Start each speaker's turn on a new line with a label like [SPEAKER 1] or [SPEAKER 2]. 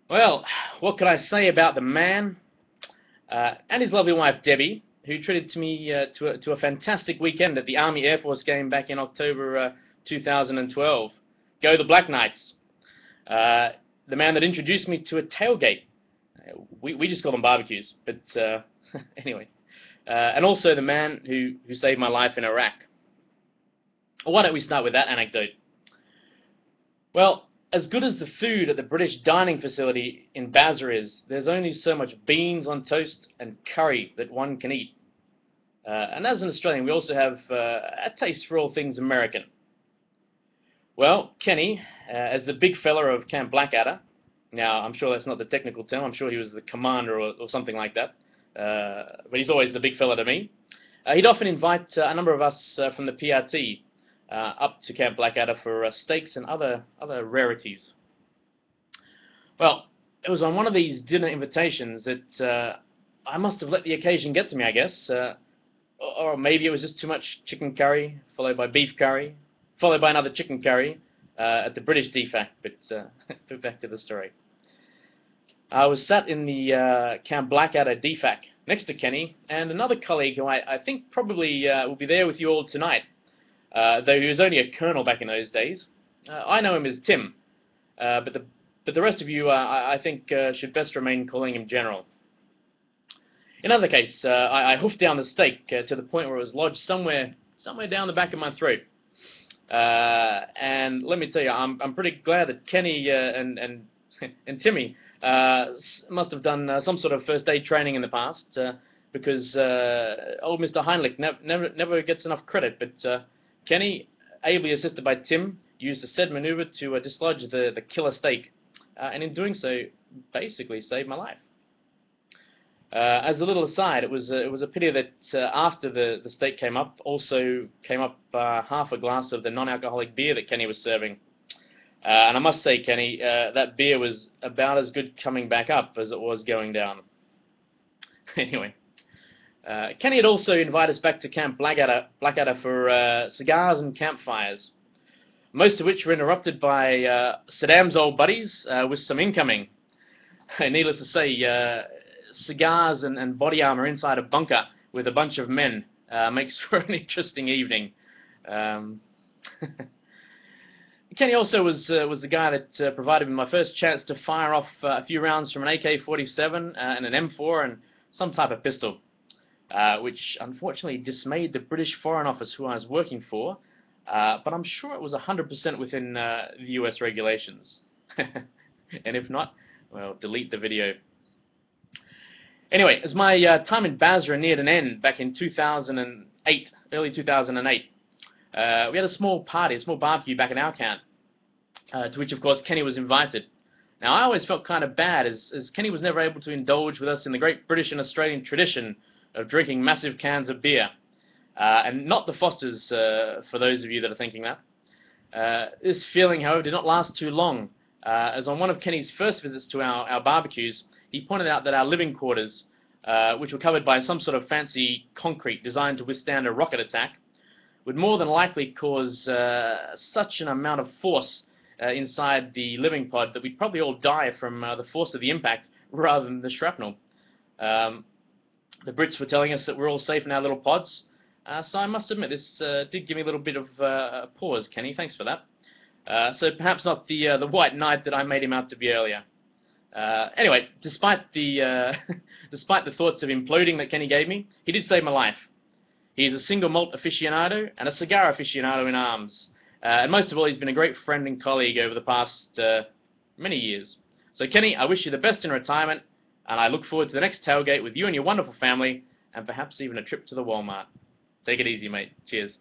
[SPEAKER 1] Well, what can I say about the man and his lovely wife Debbie, who treated me to a fantastic weekend at the Army Air Force game back in October 2012. Go the Black Knights. Uh, the man that introduced me to a tailgate. We just call them barbecues, but anyway. And also the man who saved my life in Iraq. Well, why don't we start with that anecdote? Well, as good as the food at the British dining facility in Basra is, there's only so much beans on toast and curry that one can eat. And as an Australian, we also have a taste for all things American. Well, Kenny, as the big fella of Camp Blackadder, now I'm sure that's not the technical term, I'm sure he was the commander or something like that, but he's always the big fella to me. He'd often invite a number of us from the PRT up to Camp Blackadder for steaks and other rarities. Well, it was on one of these dinner invitations that I must have let the occasion get to me, I guess. Or maybe it was just too much chicken curry, followed by beef curry, followed by another chicken curry at the British DFAC. But back to the story. I was sat in the Camp Blackadder DFAC next to Kenny and another colleague who I think probably will be there with you all tonight, though he was only a colonel back in those days. I know him as Tim, but the rest of you, I think, should best remain calling him General. In either case, I hoofed down the steak to the point where it was lodged somewhere down the back of my throat. And let me tell you, I'm pretty glad that Kenny and Timmy must have done some sort of first aid training in the past, because old Mr. Heinrich never gets enough credit. But Kenny, ably assisted by Tim, used the said maneuver to dislodge the killer steak, and in doing so, basically saved my life. As a little aside, it was a pity that after the steak came up, also came up half a glass of the non-alcoholic beer that Kenny was serving. And I must say, Kenny, that beer was about as good coming back up as it was going down. Anyway, Kenny had also invited us back to Camp Blackadder for cigars and campfires, most of which were interrupted by Saddam's old buddies with some incoming. Needless to say, cigars and body armor inside a bunker with a bunch of men makes for an interesting evening. Kenny also was the guy that provided me my first chance to fire off a few rounds from an AK-47 and an M4 and some type of pistol, which unfortunately dismayed the British Foreign Office who I was working for, but I'm sure it was 100% within the US regulations. And if not, well, delete the video. Anyway, as my time in Basra neared an end back in 2008, early 2008, we had a small party, a small barbecue back in our camp, to which, of course, Kenny was invited. Now, I always felt kind of bad, as Kenny was never able to indulge with us in the great British and Australian tradition of drinking massive cans of beer, and not the Fosters, for those of you that are thinking that. This feeling, however, did not last too long, as on one of Kenny's first visits to our barbecues, he pointed out that our living quarters, which were covered by some sort of fancy concrete designed to withstand a rocket attack, would more than likely cause such an amount of force inside the living pod that we'd probably all die from the force of the impact rather than the shrapnel. The Brits were telling us that we're all safe in our little pods, so I must admit this did give me a little bit of a pause, Kenny. Thanks for that. So perhaps not the white knight that I made him out to be earlier. Anyway, despite the despite the thoughts of imploding that Kenny gave me, he did save my life. He's a single malt aficionado and a cigar aficionado in arms. And most of all, he's been a great friend and colleague over the past many years. So Kenny, I wish you the best in retirement, and I look forward to the next tailgate with you and your wonderful family, and perhaps even a trip to the Walmart. Take it easy, mate. Cheers.